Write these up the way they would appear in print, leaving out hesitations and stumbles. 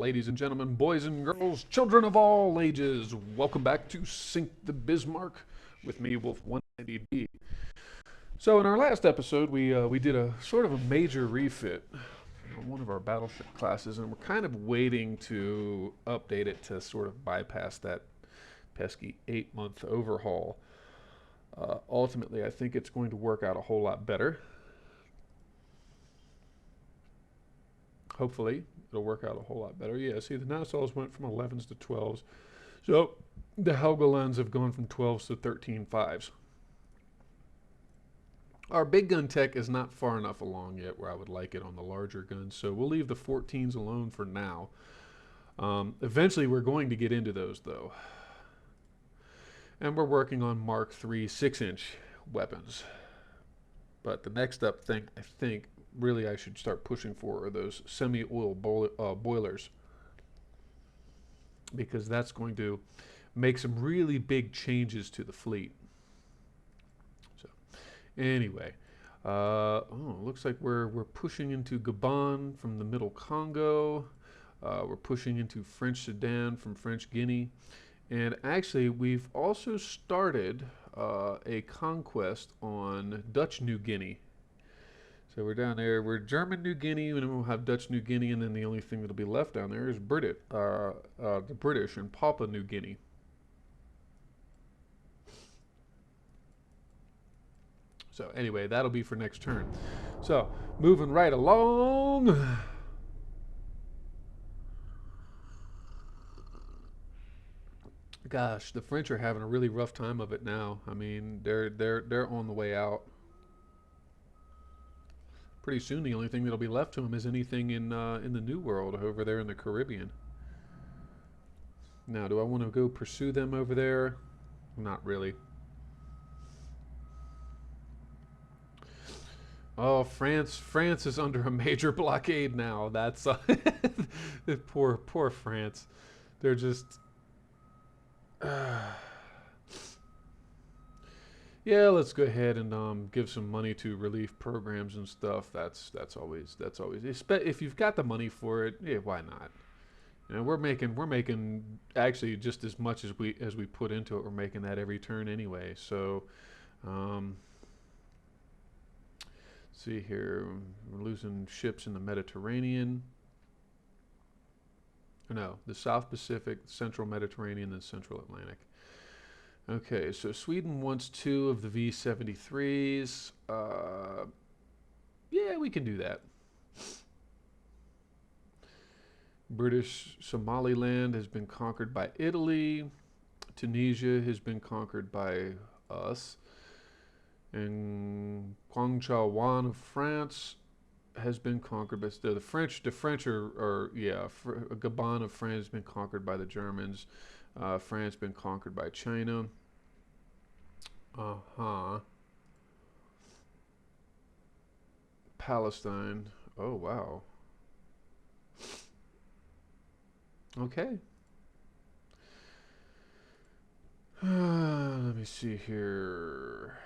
Ladies and gentlemen, boys and girls, children of all ages, welcome back to Sink the Bismarck with me, Wolf 190B. So in our last episode, we did a sort of a major refit on one of our battleship classes, and we're kind of waiting to update it to sort of bypass that pesky 8-month overhaul. Ultimately, I think it's going to work out a whole lot better. Hopefully, it'll work out a whole lot better. Yeah, see, the Nassaus went from 11s to 12s. So the Helgolands have gone from 12s to 13.5s. Our big gun tech is not far enough along yet where I would like it on the larger guns, so we'll leave the 14s alone for now. Eventually, we're going to get into those, though. And we're working on Mark III 6-inch weapons. But the next up thing, I think, really I should start pushing for are those semi-oil boilers, because that's going to make some really big changes to the fleet. So anyway, looks like we're pushing into Gabon from the Middle Congo. We're pushing into French Sudan from French Guinea. And actually, we've also started a conquest on Dutch New Guinea. So we're down there. We're German New Guinea, and then we'll have Dutch New Guinea, and then the only thing that'll be left down there is the British and Papua New Guinea. So anyway, that'll be for next turn. So moving right along. Gosh, the French are having a really rough time of it now. I mean, they're on the way out. Pretty soon, the only thing that'll be left to them is anything in the New World over there in the Caribbean. Now, do I want to go pursue them over there? Not really. Oh, France is under a major blockade now. That's poor France. They're just. Yeah, let's go ahead and give some money to relief programs and stuff. That's always if you've got the money for it, yeah, why not? You know, we're making actually just as much as we put into it. We're making that every turn anyway. So, see here, we're losing ships in the Mediterranean. No, the South Pacific, Central Mediterranean, and Central Atlantic. Okay, so Sweden wants 2 of the V-73s. Yeah, we can do that. British Somaliland has been conquered by Italy. Tunisia has been conquered by us. And Guangzhou of France has been conquered by the French. The French Gabon of France has been conquered by the Germans. France been conquered by China. Palestine. Oh, wow. Okay. Let me see here.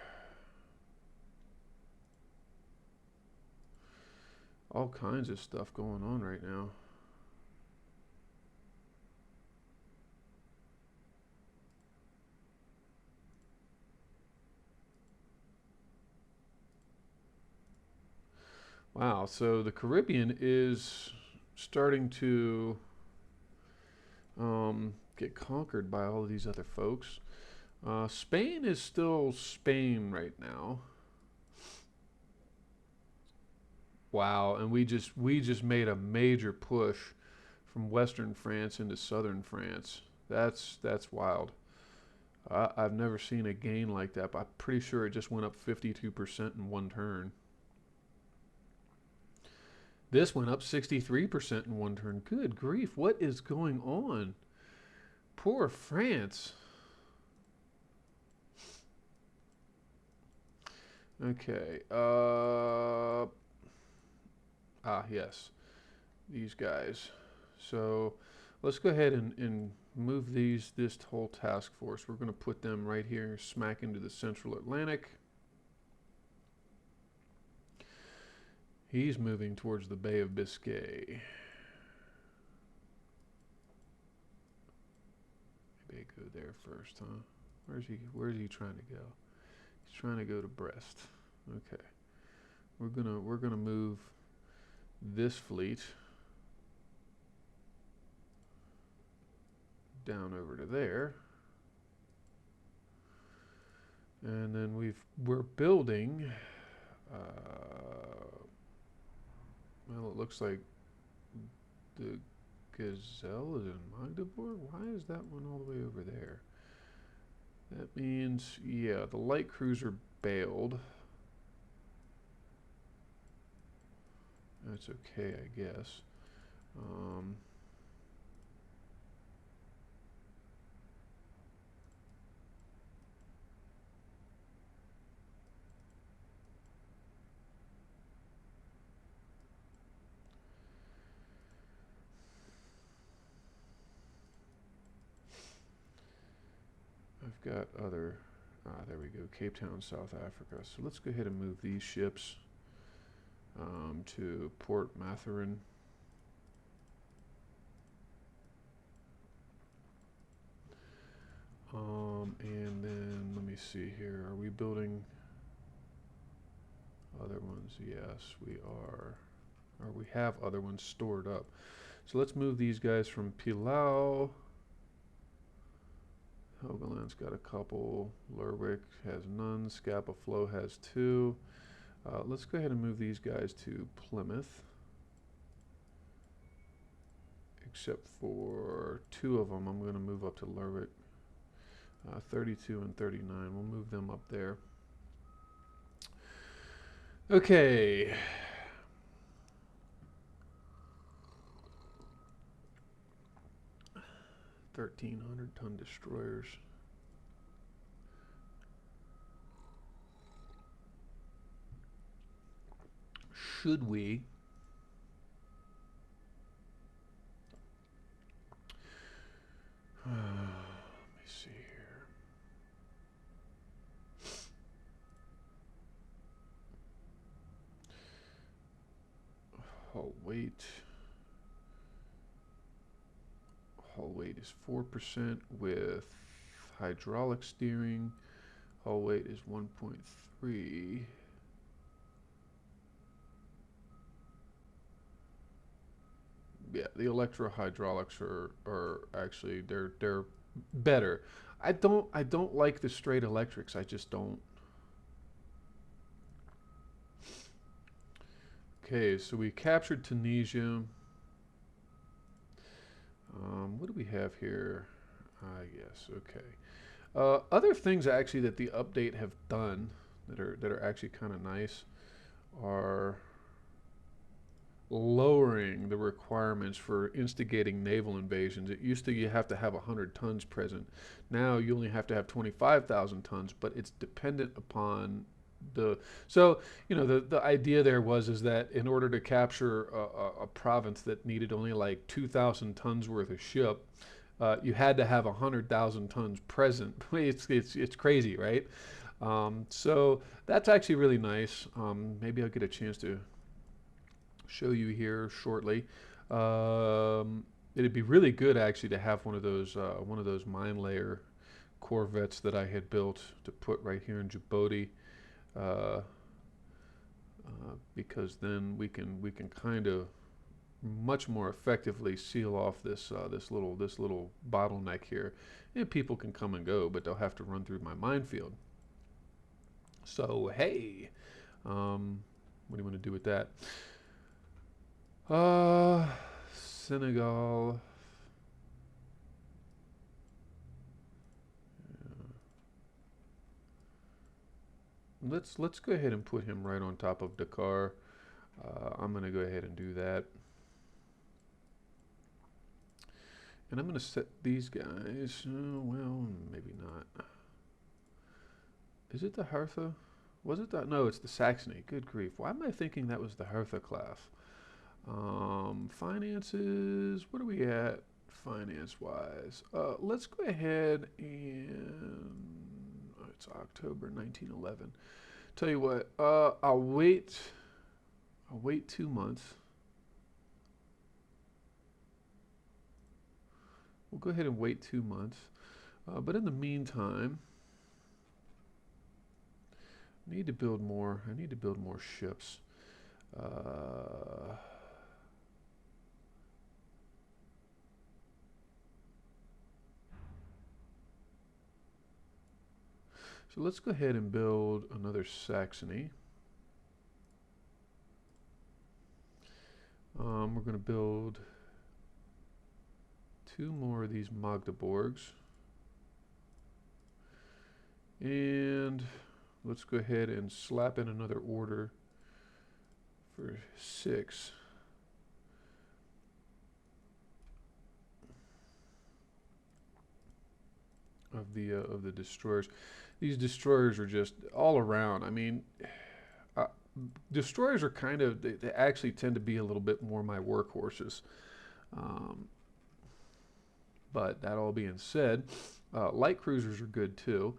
All kinds of stuff going on right now. Wow, so the Caribbean is starting to get conquered by all of these other folks. Spain is still Spain right now. Wow, and we just made a major push from Western France into Southern France. That's wild. I've never seen a gain like that, but I'm pretty sure it just went up 52% in one turn. This went up 63% in one turn. Good grief, what is going on? Poor France. Okay. Yes. These guys. So let's go ahead and move this whole task force. We're going to put them right here, smack into the Central Atlantic. He's moving towards the Bay of Biscay. can't go there first, huh? Where's he trying to go? He's trying to go to Brest. Okay. We're gonna move this fleet down over to there. And then we're building well, it looks like the Gazelle is in Magdeburg. Why is that one all the way over there? That means, yeah, the light cruiser bailed. That's okay, I guess. I've got other, there we go, Cape Town, South Africa. So let's go ahead and move these ships to Port Mathurin. And then let me see here. Are we building other ones? Yes, we are. Or we have other ones stored up. So let's move these guys from Pilau. Helgoland's got a couple. Lerwick has none. Scapa Flow has 2. Let's go ahead and move these guys to Plymouth. Except for 2 of them, I'm going to move up to Lerwick. 32 and 39. We'll move them up there. Okay. $1,300-ton destroyers. Should we? Let me see here. Hull weight. Hull weight is 4% with hydraulic steering. Hull weight is 1.3. Yeah, the electro hydraulics are actually they're better. I don't like the straight electrics. I just don't. Okay, so we captured Tunisia. What do we have here? Yes, okay. Other things actually that the update have done that are actually kind of nice are lowering the requirements for instigating naval invasions. It used to you have to have 100 tons present. Now you only have to have 25,000 tons, but it's dependent upon the. So you know the idea there is that in order to capture a province that needed only like 2,000 tons worth of ship, you had to have 100,000 tons present. It's crazy, right? So that's actually really nice. Maybe I'll get a chance to show you here shortly. It'd be really good actually to have one of those mine layer corvettes that I had built to put right here in Djibouti, because then we can kind of much more effectively seal off this little bottleneck here, and people can come and go, but they'll have to run through my minefield. So hey, what do you want to do with that? Senegal. Yeah. Let's go ahead and put him right on top of Dakar. I'm going to go ahead and do that. And I'm going to set these guys. Well, maybe not. Is it the Hertha? Was it that? No, it's the Saxony. Good grief. Why am I thinking that was the Hertha class? Finances, what are we at finance-wise? Let's go ahead and, it's October 1911. Tell you what, I'll wait 2 months. We'll go ahead and wait 2 months. But in the meantime, I need to build more. I need to build more ships. Uh, so let's go ahead and build another Saxony. We're going to build 2 more of these Magdeburgs. And let's go ahead and slap in another order for 6. Of the destroyers. These destroyers are just all around. I mean, uh, destroyers are kind of, they actually tend to be a little bit more my workhorses. Um, but that all being said, light cruisers are good too.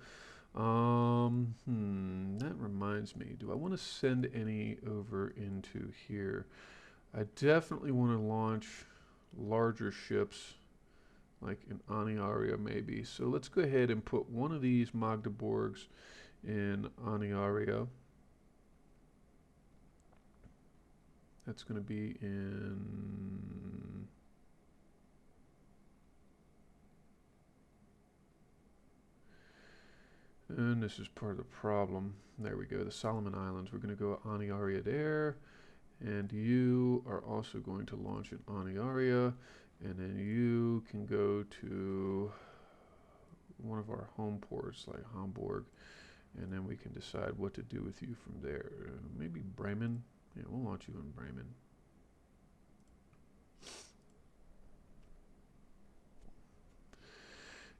That reminds me, do I want to send any over into here? I definitely want to launch larger ships, like an Aniaria maybe. So let's go ahead and put one of these Magdeburgs in Aniaria. That's going to be in... And this is part of the problem. There we go, the Solomon Islands. We're going to go Aniaria there. And you are also going to launch an Aniaria. And then you can go to one of our home ports like Hamburg. And then we can decide what to do with you from there. Maybe Bremen. Yeah, we'll launch you in Bremen.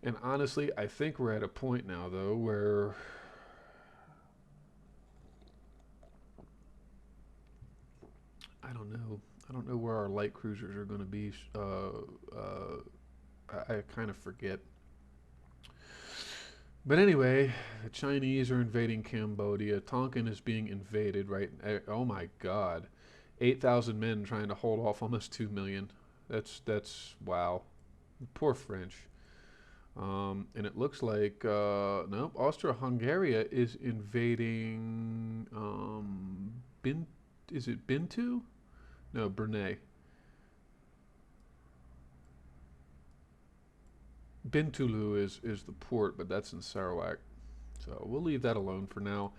And honestly, I think we're at a point now, though, where I don't know. I don't know where our light cruisers are going to be. I kind of forget. But anyway, the Chinese are invading Cambodia. Tonkin is being invaded, right? Oh my God, 8,000 men trying to hold off almost 2 million. That's wow. Poor French. And it looks like nope, Austro-Hungary is invading. Is it Bintu? No, Brunei. Bintulu is the port, but that's in Sarawak. So we'll leave that alone for now.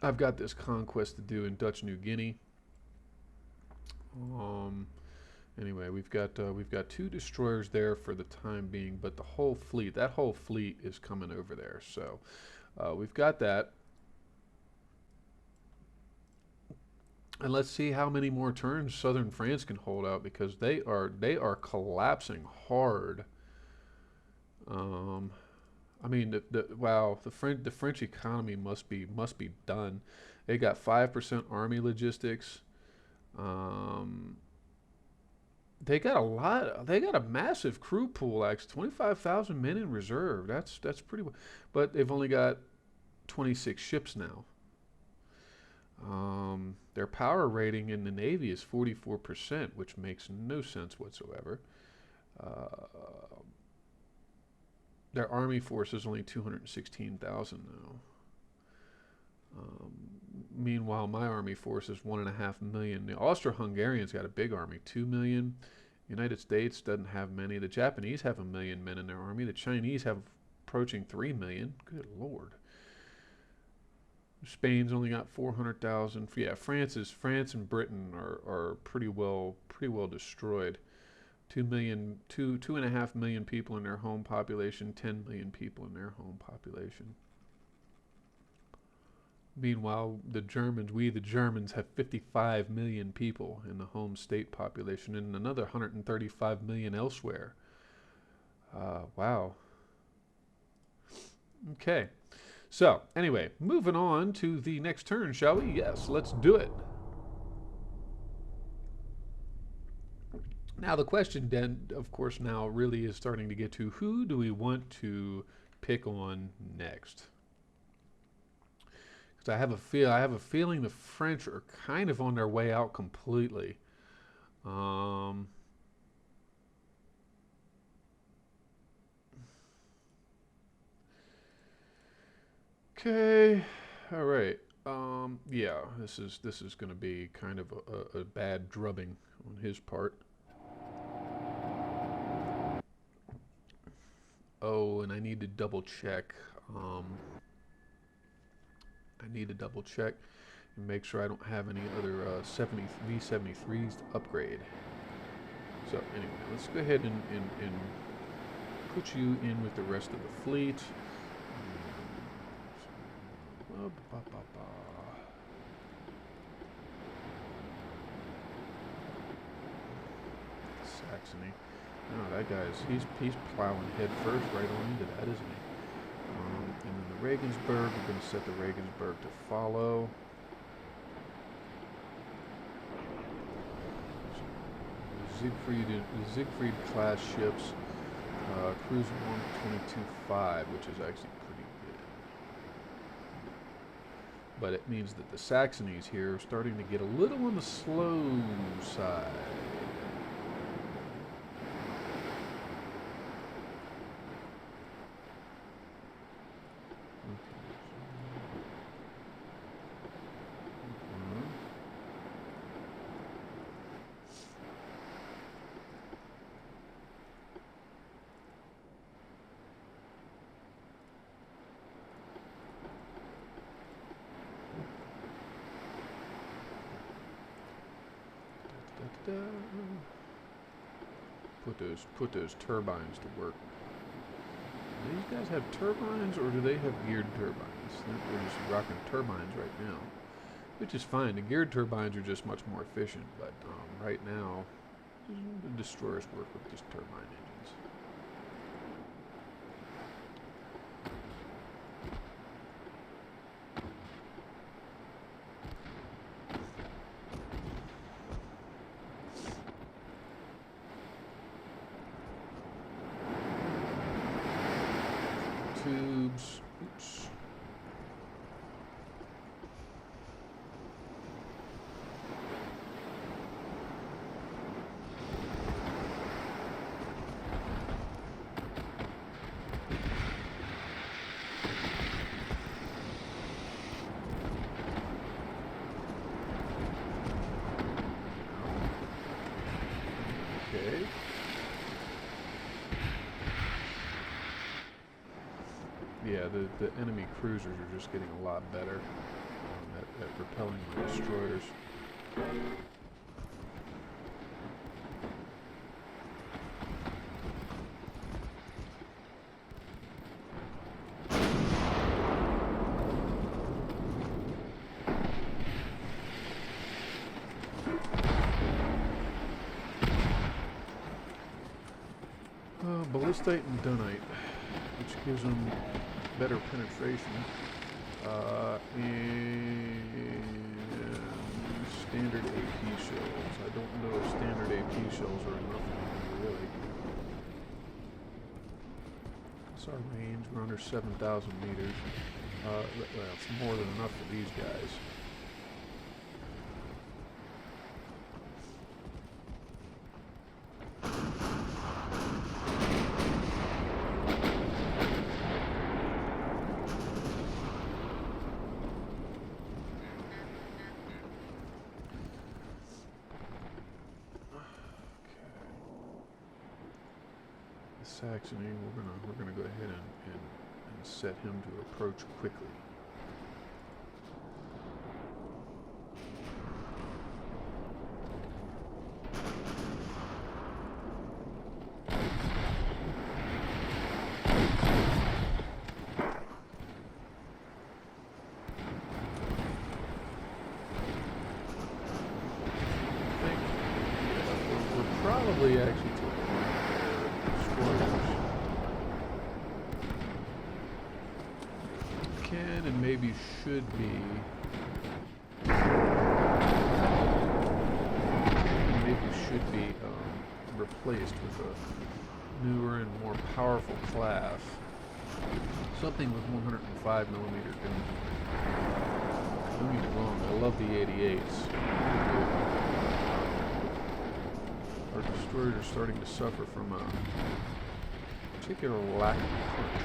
I've got this conquest to do in Dutch New Guinea. Anyway, we've got 2 destroyers there for the time being, but the whole fleet, that whole fleet is coming over there. So we've got that. And let's see how many more turns southern France can hold out, because they are collapsing hard. I mean, wow, the French economy must be done. They got 5% army logistics. They got a lot. They got a massive crew pool. Actually, 25,000 men in reserve. That's pretty. But they've only got 26 ships now. Their power rating in the Navy is 44%, which makes no sense whatsoever. Their army force is only 216,000 now. Meanwhile, my army force is 1.5 million. The Austro-Hungarians got a big army, 2 million. The United States doesn't have many. The Japanese have 1 million men in their army. The Chinese have approaching 3 million. Good Lord. Spain's only got 400,000. Yeah, France and Britain are pretty well destroyed. 2.5 million people in their home population, 10 million people in their home population. Meanwhile, the Germans have 55 million people in the home state population and another 135 million elsewhere. Wow. Okay. So, anyway, moving on to the next turn, shall we? Yes, let's do it. Now, the question then, of course, now really is starting to get to who do we want to pick on next? Because I have a feeling the French are kind of on their way out completely. Okay. All right. Yeah, this is going to be kind of a bad drubbing on his part. Oh, and I need to double check. I need to double check and make sure I don't have any other 70 V-73s to upgrade. So anyway, let's go ahead and put you in with the rest of the fleet. Saxony. No, that guy's he's plowing head first right on into that, isn't he? And then the Regensburg, we're going to set the Regensburg to follow. The Siegfried class ships, cruise 122.5, which is actually pretty good. But it means that the Saxonies here are starting to get a little on the slow side. Put those turbines to work. Do these guys have turbines, or do they have geared turbines? They're just rocking turbines right now, which is fine. The geared turbines are just much more efficient, but right now, the destroyers work with just turbine engines. Tubes. Oops. Okay. Yeah, the enemy cruisers are just getting a lot better at repelling the destroyers. Ballistite and dunite, which gives them better penetration, and standard AP shells. I don't know if standard AP shells are enough anymore, really. What's our range? We're under 7,000 meters. Well, it's more than enough for these guys. Saxony, we're gonna go ahead and set him to approach quickly. I think we're probably actually can and maybe should be replaced with a newer and more powerful class, something with 105 millimeter gun. Don't get me wrong, I love the 88s. Our destroyers are starting to suffer from a particular lack of punch.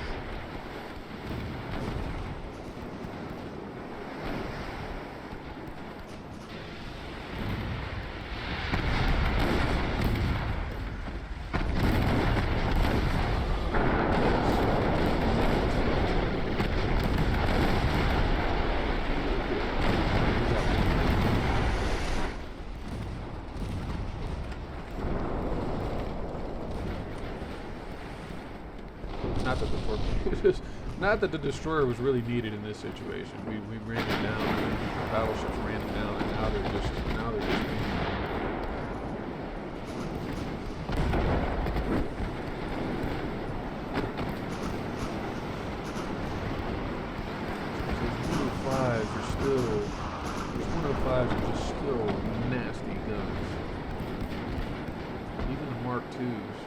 Not that the torpedoes, not that the destroyer was really needed in this situation. We ran it down. The battleships ran it down, and now they're just those 105s are just still nasty guns. Even the Mark IIs.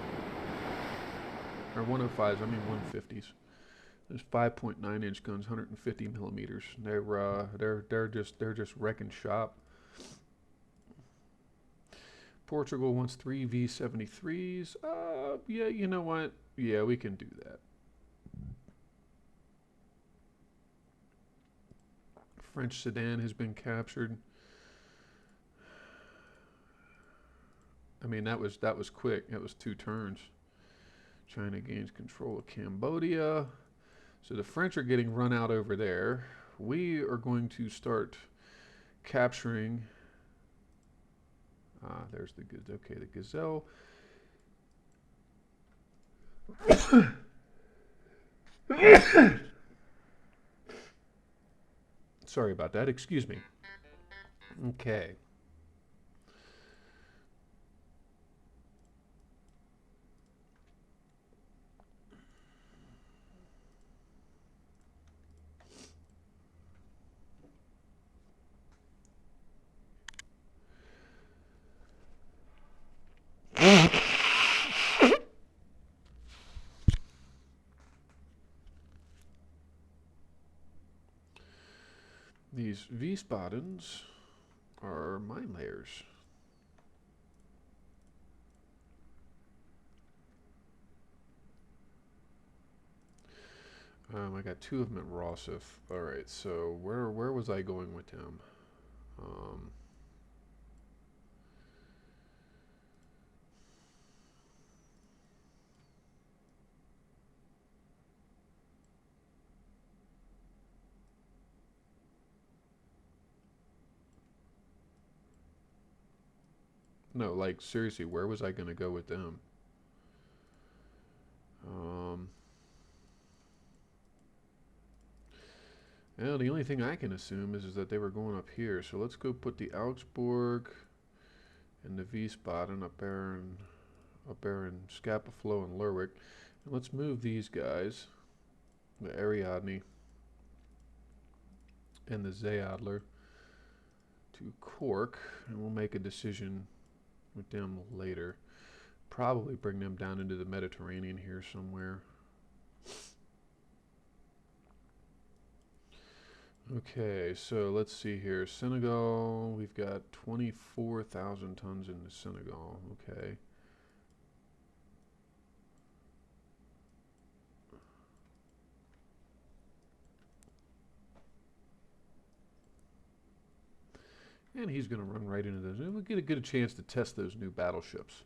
Or 105s, I mean 150s. There's 5.9-inch guns, 150 millimeters. They're just wrecking shop. Portugal wants 3 V-73s. Yeah, you know what? Yeah, we can do that. French Sudan has been captured. I mean, that was quick. That was 2 turns. China gains control of Cambodia. So the French are getting run out over there. We are going to start capturing. There's the the Gazelle. Sorry about that. Excuse me. Okay. These V-Spadens are mine layers. I got 2 of them at Rossif. All right, so where was I going with them? No, like seriously, where was I going to go with them? Well, the only thing I can assume is that they were going up here. So let's go put the Augsburg and the Wiesbaden up there in Scapaflo and Lerwick. And let's move these guys, the Ariadne and the Zeadler, to Cork, and we'll make a decision with them later. Probably bring them down into the Mediterranean here somewhere. Okay, so let's see here. Senegal, we've got 24,000 tons in the Senegal. Okay. And he's going to run right into those. We'll get a good chance to test those new battleships.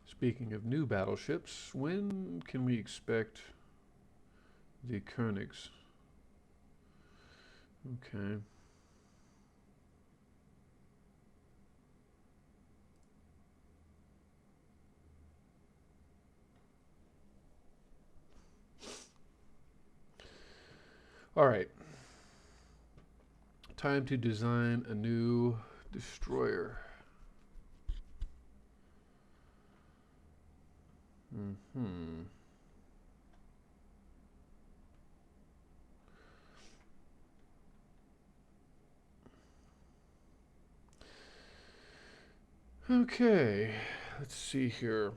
Speaking of new battleships, when can we expect the Koenigs? Okay. All right. Time to design a new destroyer. Okay, let's see here.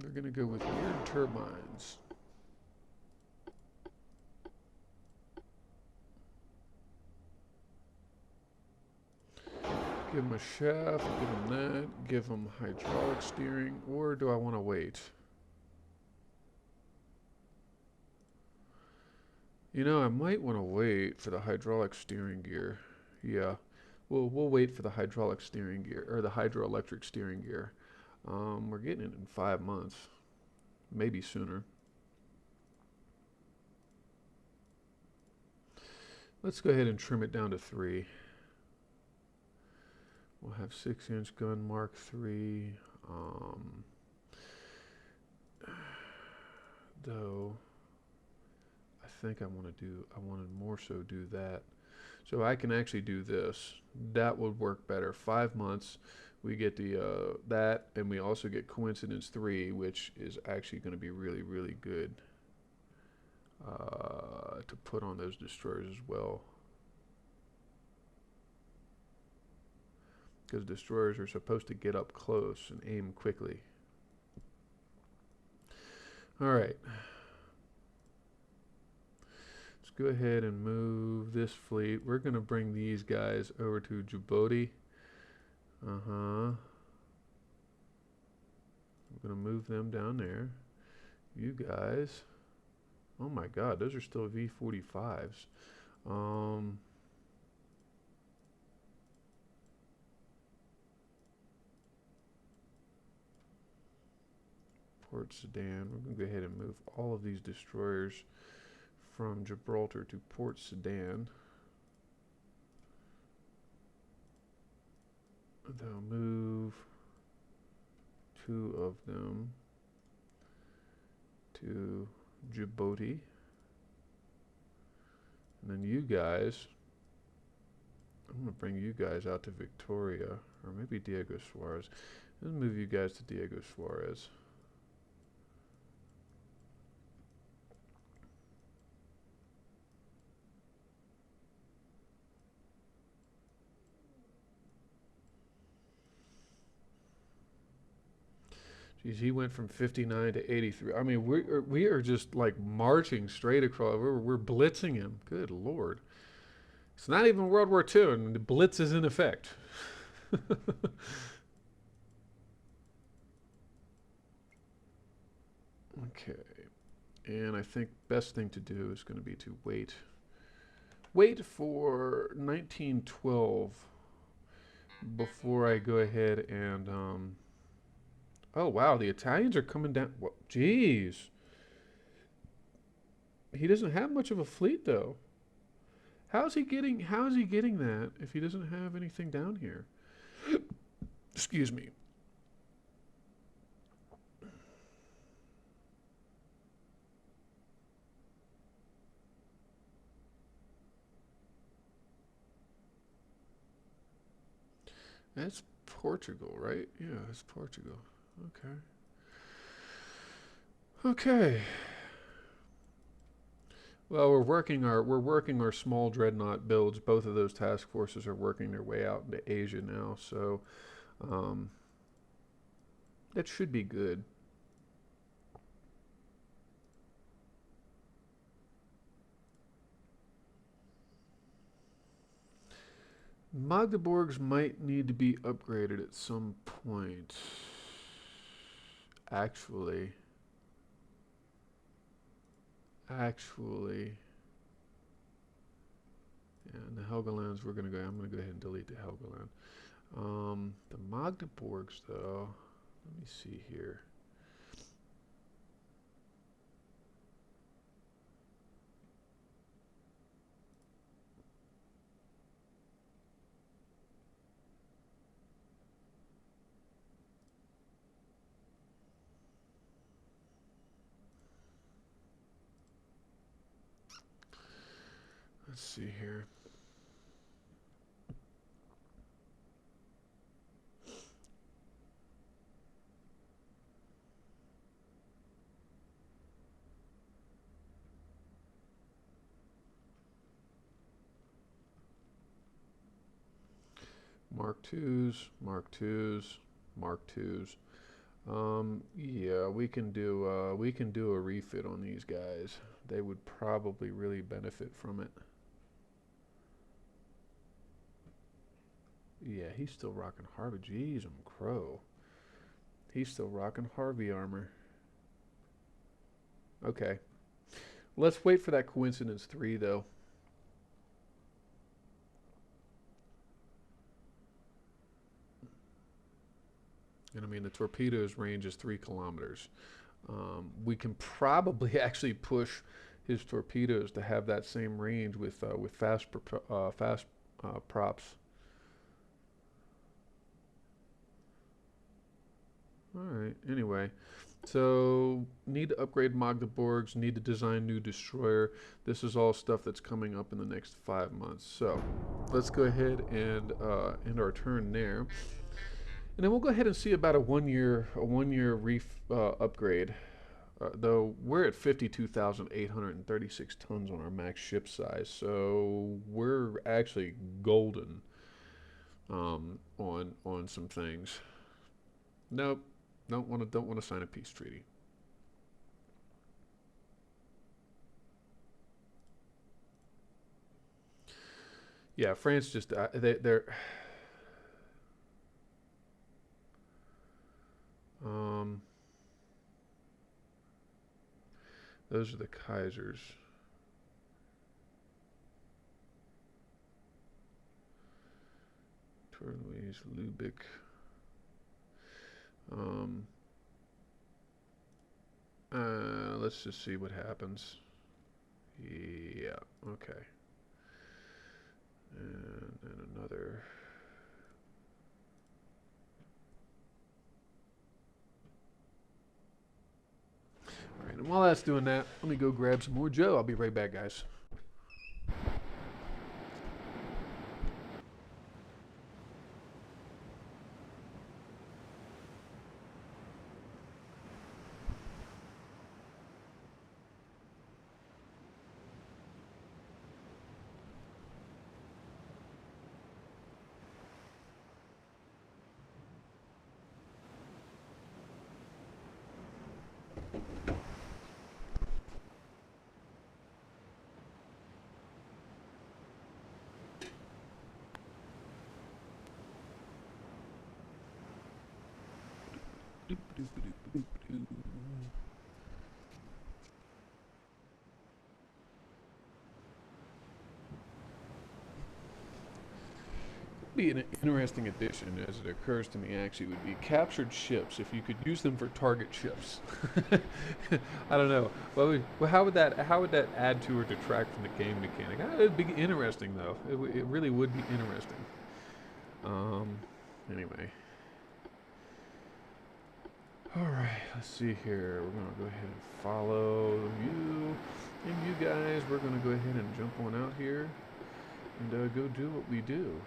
We're going to go with weird turbines. Give them a shaft, give them that, give them hydraulic steering, or do I want to wait? You know, I might want to wait for the hydraulic steering gear. Yeah, we'll wait for the hydraulic steering gear, or the hydroelectric steering gear. We're getting it in 5 months, maybe sooner. Let's go ahead and trim it down to 3. We'll have 6-inch gun Mark III. Though I think I want to more so do that. So I can actually do this. That would work better. 5 months. We get the that, and we also get coincidence 3, which is actually going to be really, really good to put on those destroyers as well. Because destroyers are supposed to get up close and aim quickly. All right. Let's go ahead and move this fleet. We're going to bring these guys over to Djibouti. We're going to move them down there. You guys. Oh my God, those are still V-45s. Port Sudan. We're going to go ahead and move all of these destroyers from Gibraltar to Port Sudan. They'll move 2 of them to Djibouti. And then you guys, I'm going to bring you guys out to Victoria, or maybe Diego Suarez. Let's move you guys to Diego Suarez. Geez, he went from 59 to 83. I mean, we are just like marching straight across. We're blitzing him. Good Lord. It's not even World War II, and the blitz is in effect. Okay. And I think best thing to do is going to be to wait for 1912 before I go ahead and oh wow, the Italians are coming down. What? Jeez. He doesn't have much of a fleet though. How is he getting that if he doesn't have anything down here? Excuse me. That's Portugal, right? Yeah, it's Portugal. Okay. Okay. Well, we're working our small dreadnought builds. Both of those task forces are working their way out into Asia now, so that should be good. Magdeburgs might need to be upgraded at some point. Actually, yeah, and the Helgolands, I'm gonna go ahead and delete the Helgoland. The Magdeburgs, though, let me see here. Let's see here. Mark twos, Mark twos, Mark twos. Yeah, we can do a refit on these guys. They would probably really benefit from it. Yeah, he's still rocking Harvey. Jeez, I'm crow. He's still rocking Harvey armor. Okay. Let's wait for that coincidence 3, though. And I mean, the torpedo's range is 3 kilometers. We can probably actually push his torpedoes to have that same range with fast props. All right. Anyway, so need to upgrade Magdeburgs, need to design new destroyer. This is all stuff that's coming up in the next 5 months. So let's go ahead and end our turn there, and then we'll go ahead and see about a one year reef upgrade. Though we're at 52,836 tons on our max ship size, so we're actually golden on some things. Nope. Don't want to sign a peace treaty. Yeah, France just they're those are the Kaisers. Louise Lubick. Let's just see what happens. Yeah, okay. And then another. All right, and while that's doing that, let me go grab some more Joe. I'll be right back, guys. Be an interesting addition, as it occurs to me, actually, would be captured ships. If you could use them for target ships, I don't know. Well, how would that add to or detract from the game mechanic? It'd be interesting, though. It really would be interesting. Anyway. All right, let's see here. We're gonna go ahead and follow you and you guys. We're gonna go ahead and jump on out here and go do what we do.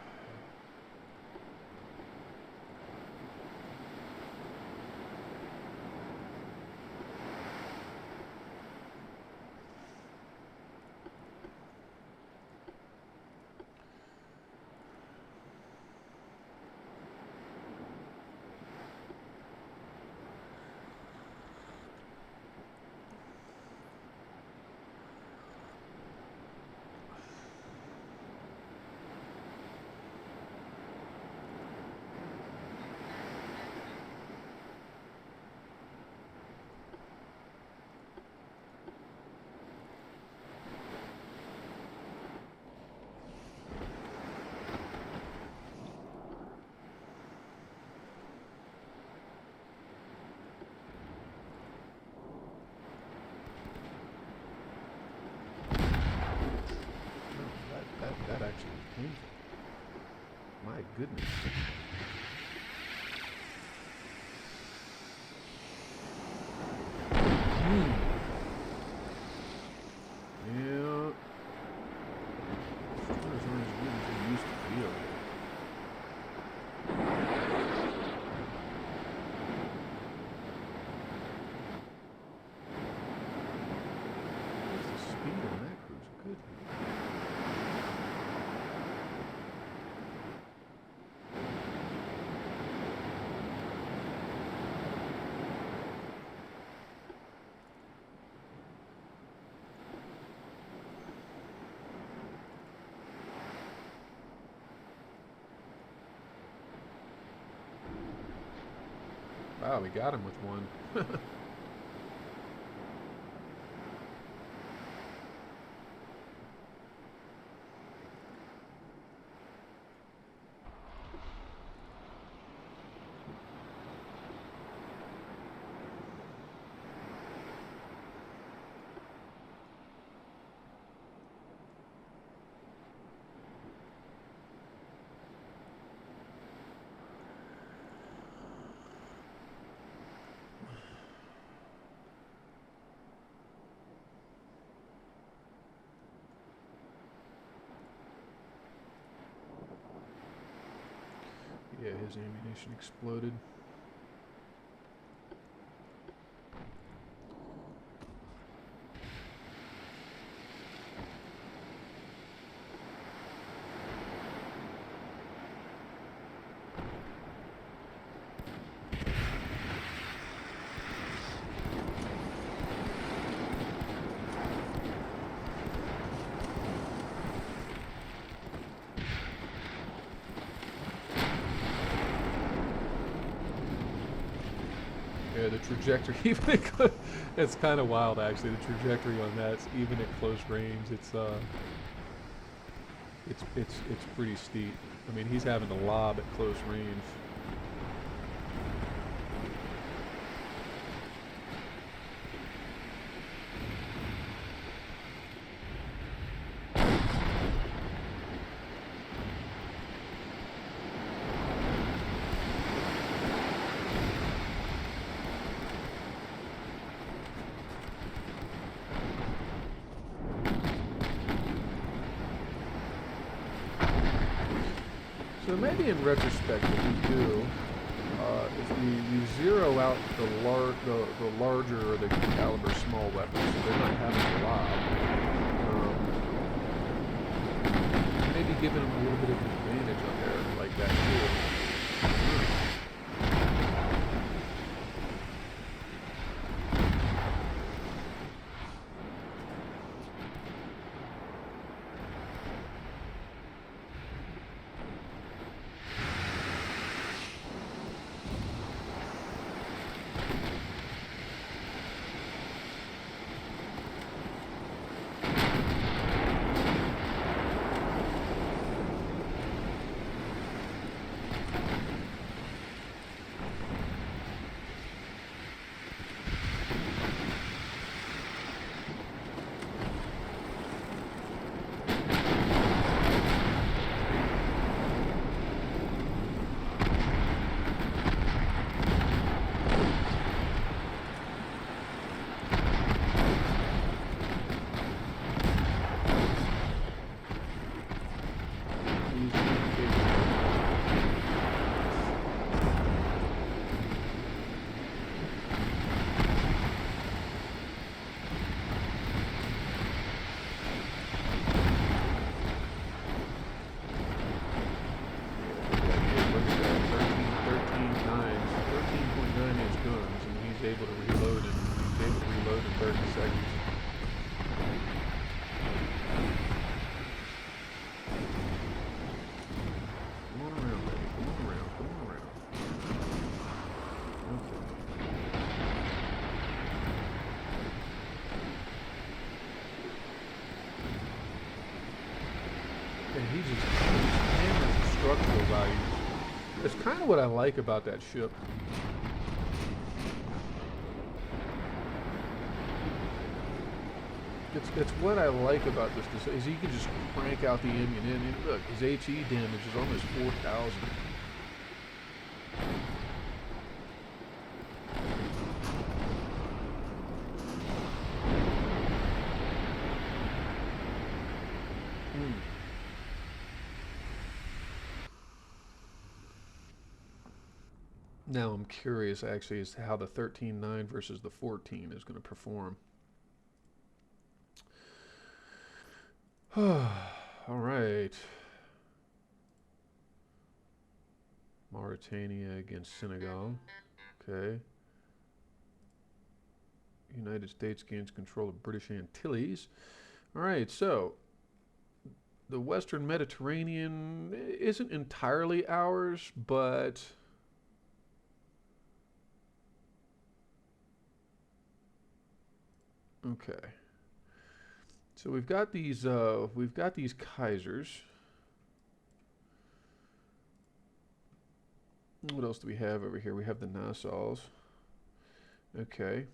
That actually was painful. My goodness. Yeah. Sometimes I'm just getting too used to feel. What's the speed on that cruise? Good. Wow, we got him with one. his ammunition exploded. Yeah, the trajectory, even at it's kind of wild actually. The trajectory on that, even at close range, it's pretty steep. I mean, he's having to lob at close range. So maybe in retrospect, what we do, if you zero out the larger or the caliber small weapons, so they're not having to lob, maybe giving them a little bit of an advantage on there like that too. And he just hammers the structural values. That's kind of what I like about that ship. It's what I like about this is he can just crank out the ammunition. And look, his HE damage is almost 4,000. Now I'm curious actually as to how the 13.9 versus the 14 is going to perform. All right. Mauritania against Senegal. Okay. United States gains control of British Antilles. All right, so the Western Mediterranean isn't entirely ours, but okay. So we've got these Kaisers. What else do we have over here? We have the Nassaus. Okay.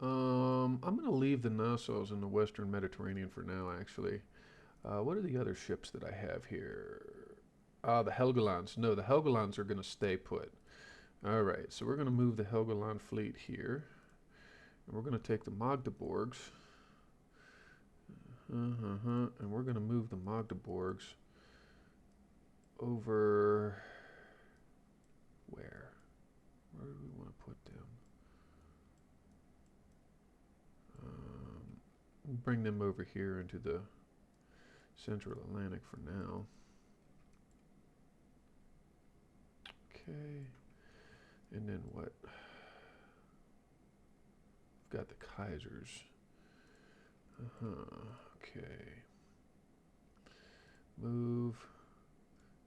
I'm going to leave the Nassaus in the Western Mediterranean for now, actually. What are the other ships that I have here? The Helgolands. No, the Helgolands are going to stay put. All right, so we're going to move the Helgoland fleet here. And we're going to take the Magdeburgs. And we're going to move the Magdeburgs over where? Where do we want to put them? Bring them over here into the Central Atlantic for now. Okay. And then what? We've got the Kaisers. Okay. Move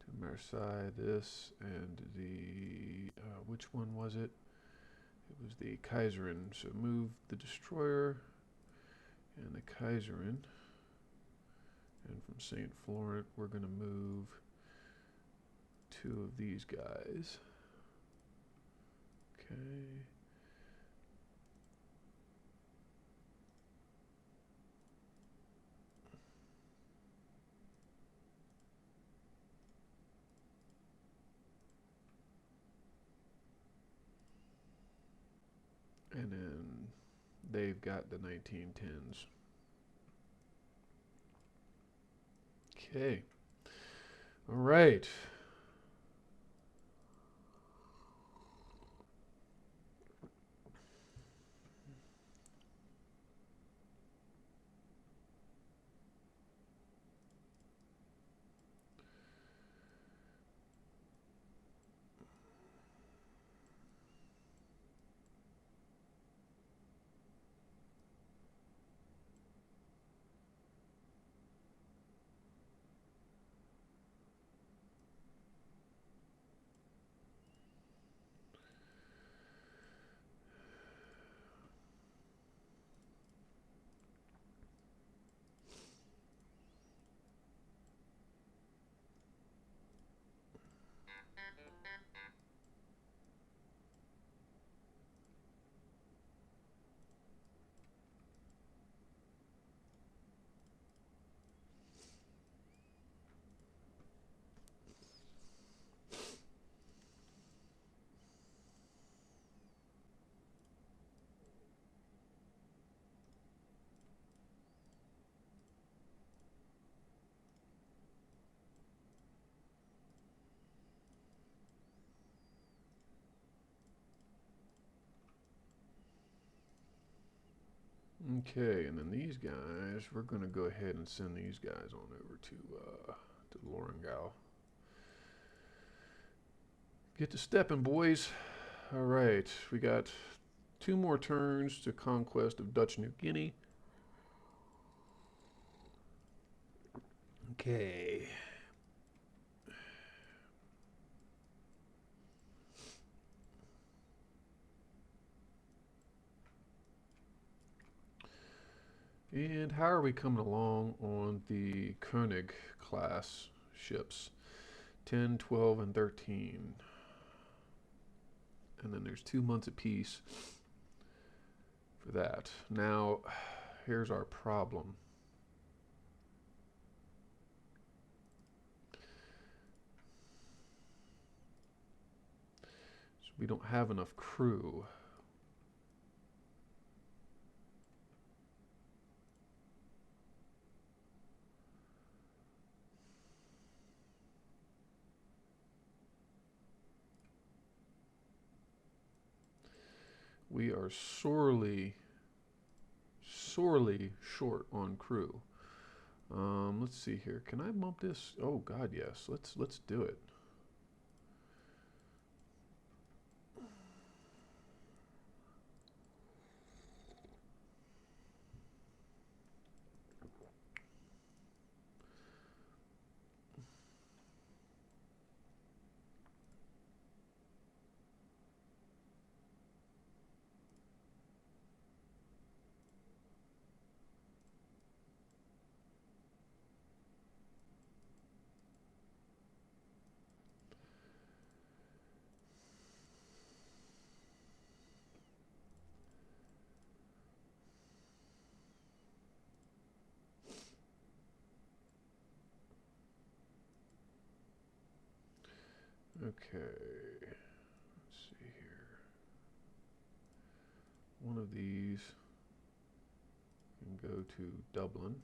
to Marseille, this, and the, which one was it? It was the Kaiserin. So move the destroyer and the Kaiserin. And from St. Florent, we're going to move 2 of these guys. Okay. And then they've got the 1910s. Okay. All right. Okay, and then these guys, we're going to go ahead and send these guys on over to Lorengau. Get to stepping, boys. All right, we got 2 more turns to conquest of Dutch New Guinea. Okay. And how are we coming along on the König class ships? 10, 12, and 13. And then there's 2 months apiece for that. Now, here's our problem. So we don't have enough crew. We are sorely short on crew. Let's see here. Can I bump this? Oh God, yes. Let's do it. Okay. Let's see here. One of these can go to Dublin.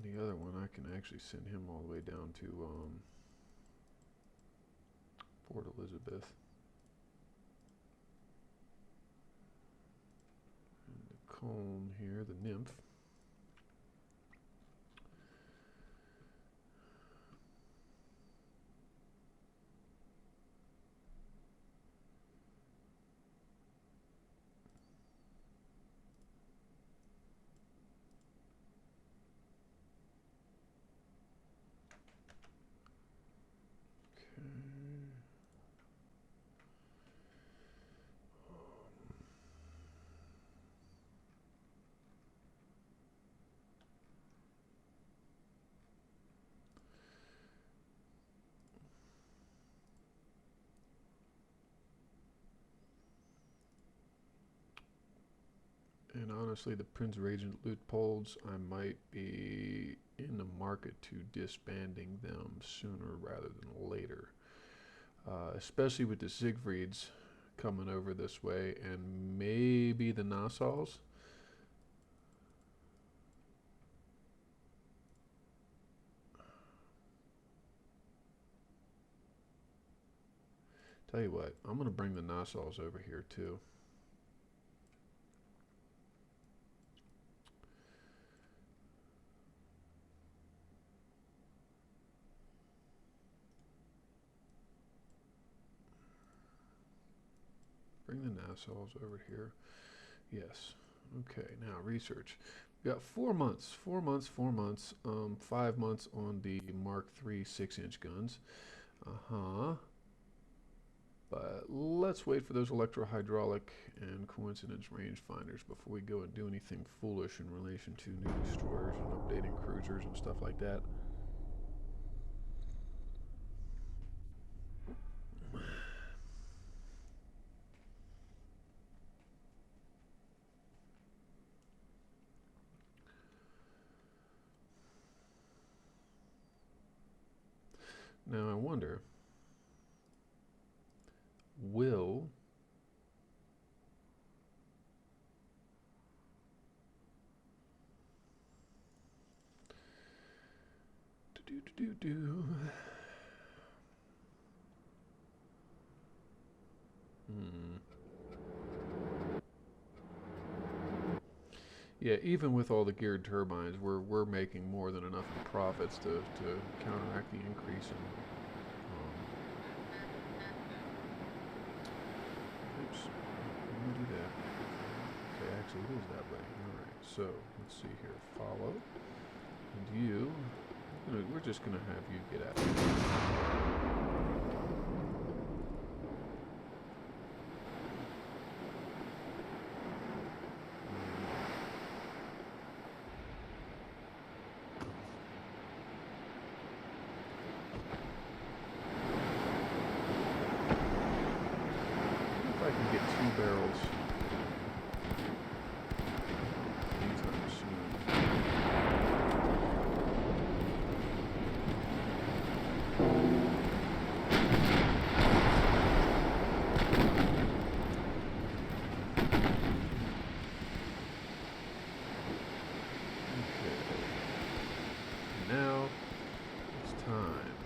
And the other one, I can actually send him all the way down to Port Elizabeth. And the cone here, the nymph. And honestly, the Prince Regent Luitpolds, I might be in the market to disbanding them sooner rather than later. Especially with the Siegfrieds coming over this way, and maybe the Nassaus. Tell you what, I'm going to bring the Nassaus over here too. Bring the Nassaus over here. Yes. Okay, now research. We got 4 months, 4 months, 4 months, 5 months on the Mark III 6-inch guns. But let's wait for those electro-hydraulic and coincidence rangefinders before we go and do anything foolish in relation to new destroyers and updating cruisers and stuff like that. Now I wonder, will Yeah, even with all the geared turbines, we're making more than enough profits to counteract the increase in. Oops, I'm gonna do that. Okay, actually it is that way. All right, so let's see here. Follow, and you. We're just gonna have you get at it. If I can get 2 barrels anytime soon. Now it's time.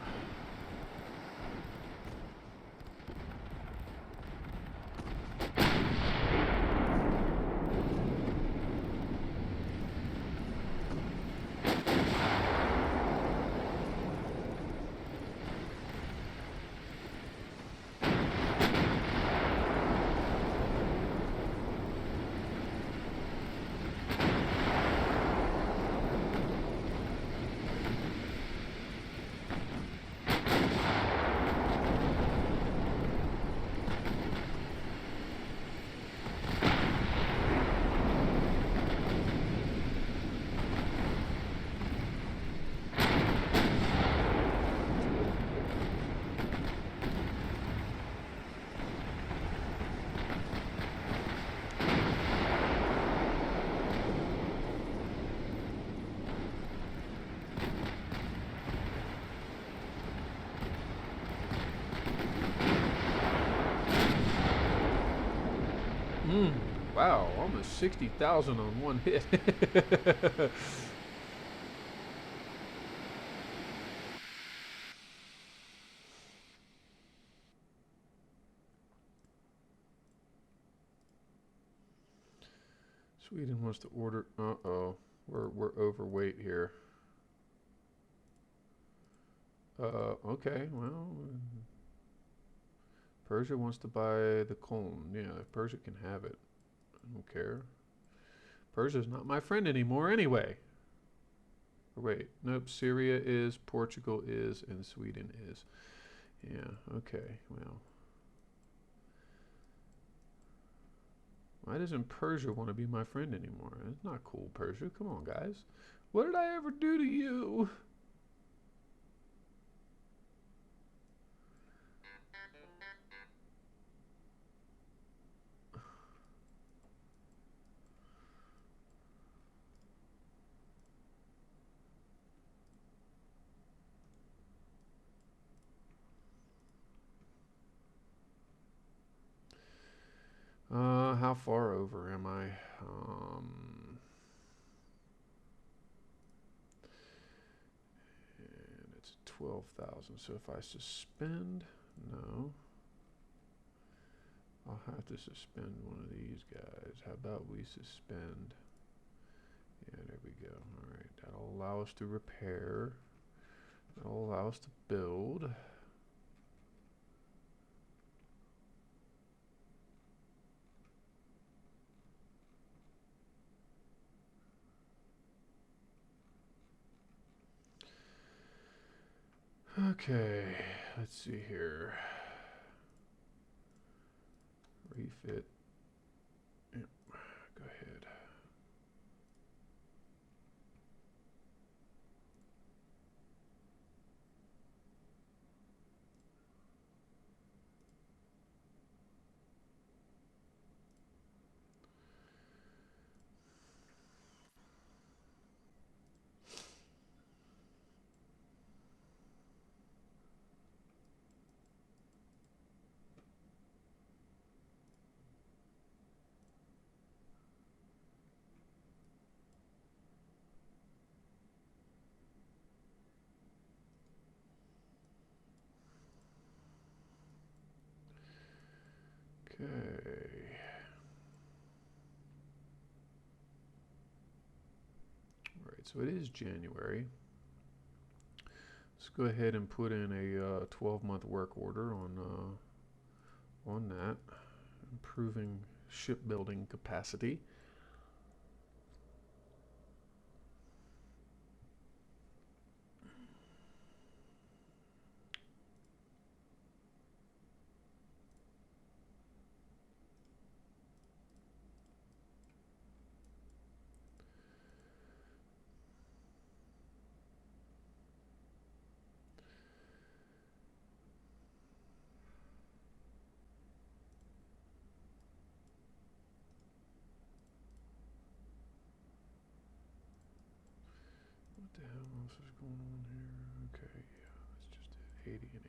Wow, almost 60,000 on one hit. Sweden wants to order. Uh-oh. We're overweight here. Okay, well, Persia wants to buy the Koln. Yeah, Persia can have it. I don't care. Persia's not my friend anymore anyway. Wait, nope, Syria is, Portugal is, and Sweden is. Yeah, okay, well. Why doesn't Persia want to be my friend anymore? It's not cool, Persia. Come on, guys. What did I ever do to you? How far over am I? And it's 12,000. So if I suspend, no. I'll have to suspend one of these guys. How about we suspend? Yeah, there we go. All right, that'll allow us to repair. That'll allow us to build. Okay, let's see here. Refit. Yep, go ahead. Okay. All right, so it is January. Let's go ahead and put in a 12-month work order on that, improving shipbuilding capacity. What the hell else is going on here? Okay, yeah, let's just hit 80 and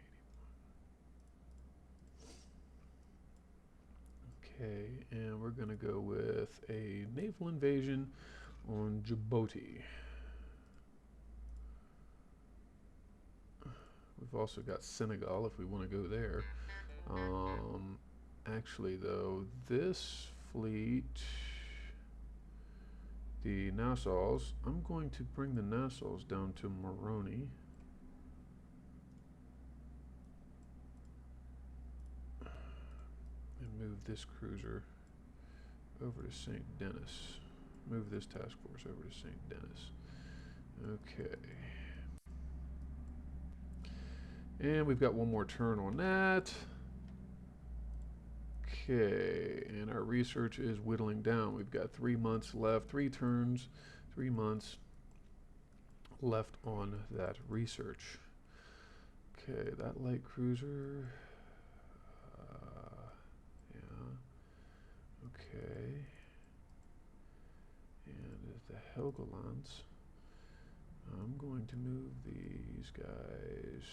80. Okay, and we're gonna go with a naval invasion on Djibouti. We've also got Senegal if we want to go there. Actually, though, this fleet, the Nassaus, I'm going to bring the Nassaus down to Moroni. And move this cruiser over to St. Denis. Move this task force over to St. Denis. Okay. And we've got one more turn on that. Okay, and our research is whittling down. We've got 3 months left, 3 turns, 3 months left on that research. Okay, that light cruiser. Yeah. Okay. And the Helgolands. I'm going to move these guys.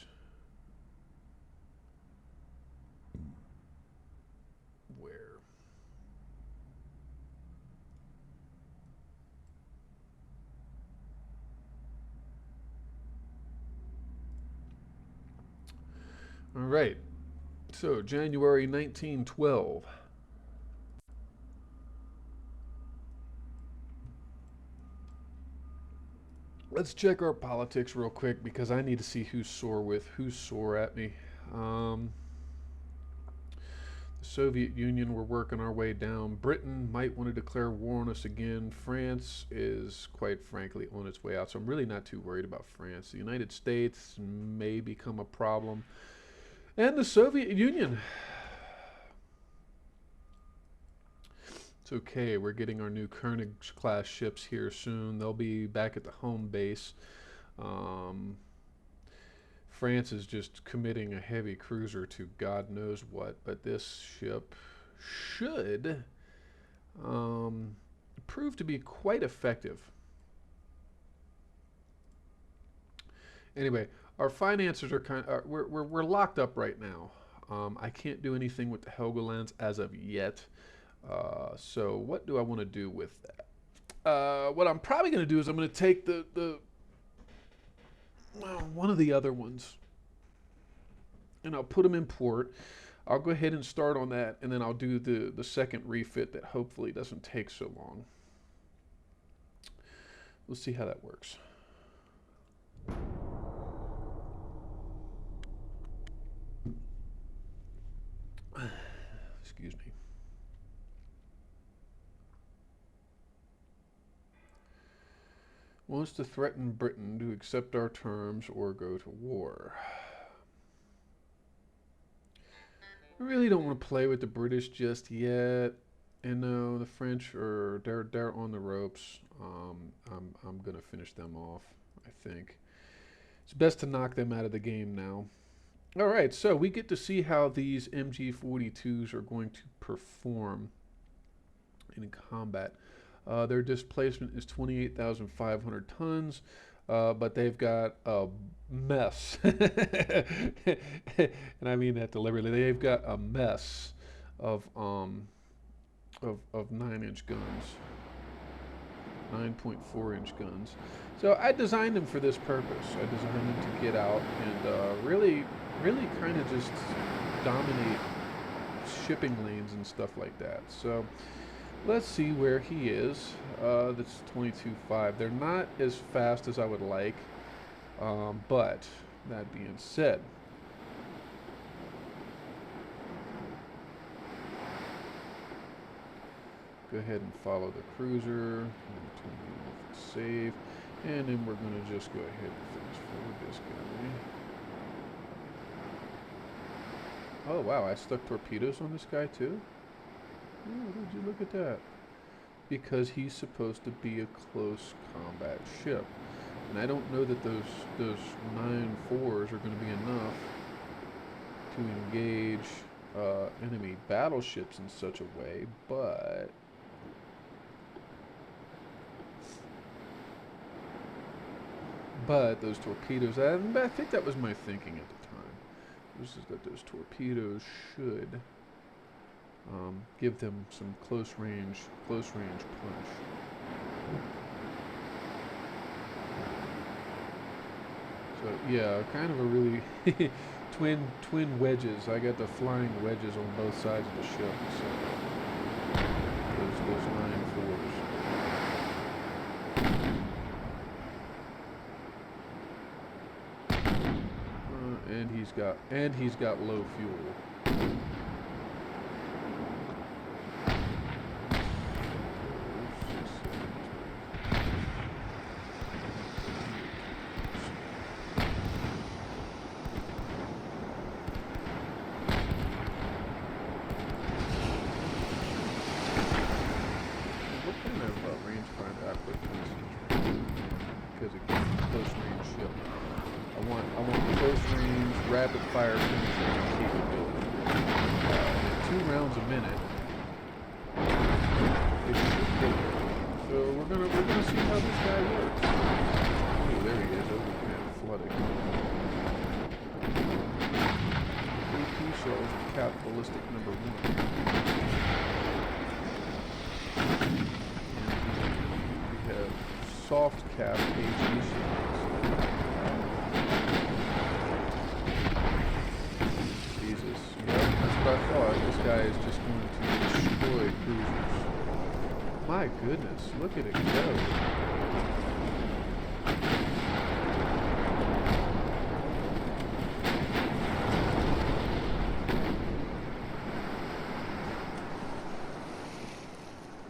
Where? All right. So, January 1912. Let's check our politics real quick because I need to see who's sore with, who's sore at me. The Soviet Union, we're working our way down. Britain might want to declare war on us again. France is, quite frankly, on its way out, so I'm really not too worried about France. The United States may become a problem. And the Soviet Union. It's okay, we're getting our new Koenig-class ships here soon. They'll be back at the home base. France is just committing a heavy cruiser to God knows what, but this ship should prove to be quite effective. Anyway, our finances are we're locked up right now. I can't do anything with the Helgolands as of yet. So what do I want to do with that? What I'm probably going to do is I'm going to take one of the other ones, and I'll put them in port. I'll go ahead and start on that, and then I'll do the second refit that hopefully doesn't take so long. We'll see how that works. Excuse me. Wants to threaten Britain to accept our terms or go to war. I really don't want to play with the British just yet. And no, the French are they're on the ropes. I'm gonna finish them off, I think. It's best to knock them out of the game now. All right, so we get to see how these MG-42s are going to perform in combat. Their displacement is 28,500 tons, but they've got a mess. And I mean that deliberately. They've got a mess of 9-inch guns, 9.4-inch guns. So I designed them for this purpose. I designed them to get out and really kind of just dominate shipping lanes and stuff like that. So let's see where he is. That's 22.5. They're not as fast as I would like, but that being said, go ahead and follow the cruiser. Save, and then we're going to just go ahead and finish forward this guy. Oh wow, I stuck torpedoes on this guy too? Oh, would you look at that? Because he's supposed to be a close combat ship. And I don't know that those 9.4s are going to be enough to engage enemy battleships in such a way, but those torpedoes, I think that was my thinking at the time. This is that those torpedoes should give them some close range punch. So yeah, kind of a really twin wedges. I got the flying wedges on both sides of the ship. So those 9.4s. And he's got low fuel. What kind of rangefinder I put in? Because it gets a close range ship. I want close range, rapid fire penetrating capability. 2 rounds a minute. So we're gonna see how this guy works. Oh, there he is, overhead flooding. AP shells cap ballistic number 1. And we have soft cap HE shells. But I thought this guy is just going to destroy cruisers. My goodness, look at it go.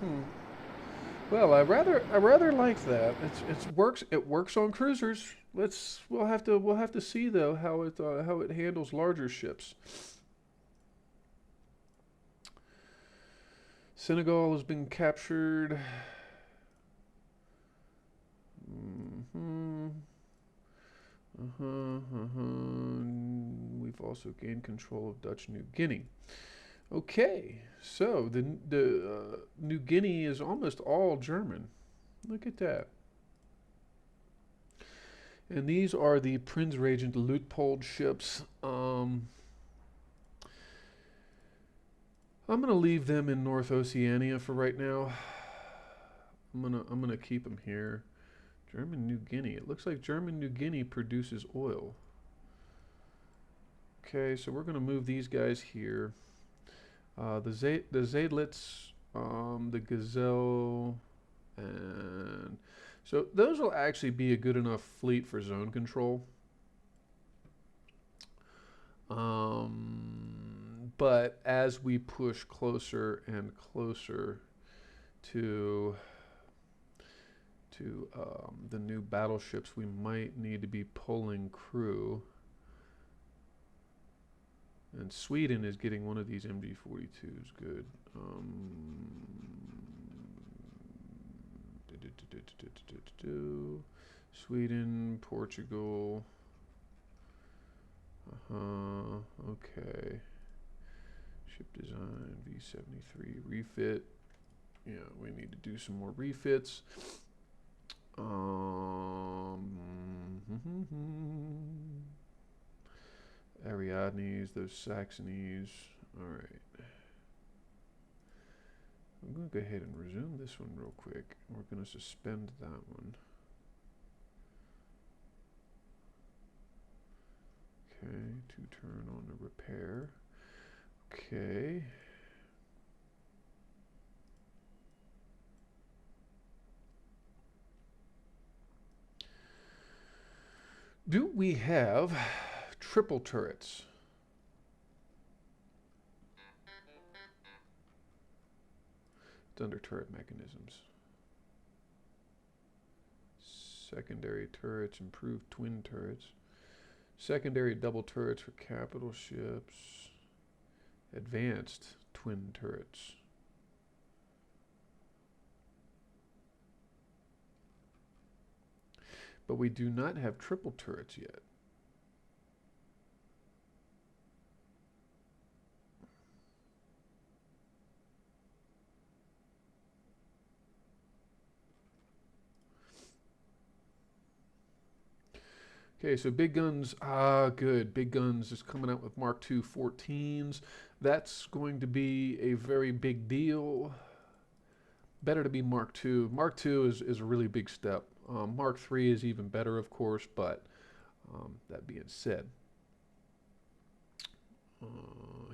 Hmm. Well, I rather like that. It works on cruisers. We'll have to see though how it handles larger ships. Senegal has been captured. Hmm. Uh-huh, uh-huh. We've also gained control of Dutch New Guinea. Okay, so the New Guinea is almost all German. Look at that. And these are the Prinz Regent Luitpold ships. I'm gonna leave them in North Oceania for right now. I'm gonna keep them here. German New Guinea. It looks like German New Guinea produces oil. Okay, so we're gonna move these guys here. The Zaydlitz, the Gazelle, and so those will actually be a good enough fleet for zone control. But as we push closer and closer to the new battleships, we might need to be pulling crew. And Sweden is getting one of these MG42s. Good. Sweden, Portugal. Okay. Ship design, V73 refit. Yeah, we need to do some more refits. Ariadnes, those Saxonies. All right. I'm going to go ahead and resume this one real quick. We're going to suspend that one. Okay, 2 turn on the repair. Okay. Do we have triple turrets? It's under turret mechanisms. Secondary turrets, improved twin turrets. Secondary double turrets for capital ships. Advanced twin turrets. But we do not have triple turrets yet. Okay, so big guns, good. Big guns is coming out with Mark II 14s. That's going to be a very big deal. Better to be Mark II. Mark II is a really big step. Mark III is even better, of course, but that being said,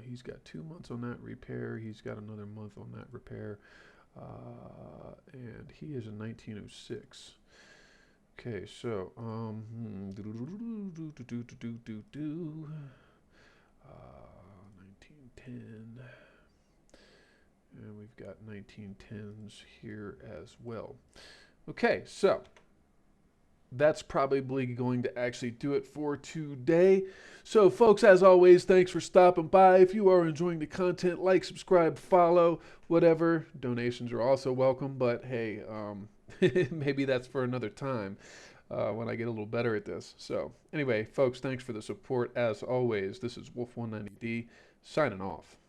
he's got 2 months on that repair. He's got another month on that repair. And he is a 1906. Okay, so 1910, and we've got 1910s here as well. Okay, so that's probably going to actually do it for today. So, folks, as always, thanks for stopping by. If you are enjoying the content, like, subscribe, follow, whatever. Donations are also welcome, but hey, maybe that's for another time when I get a little better at this. So, anyway, folks, thanks for the support. As always, this is Wolf190D signing off.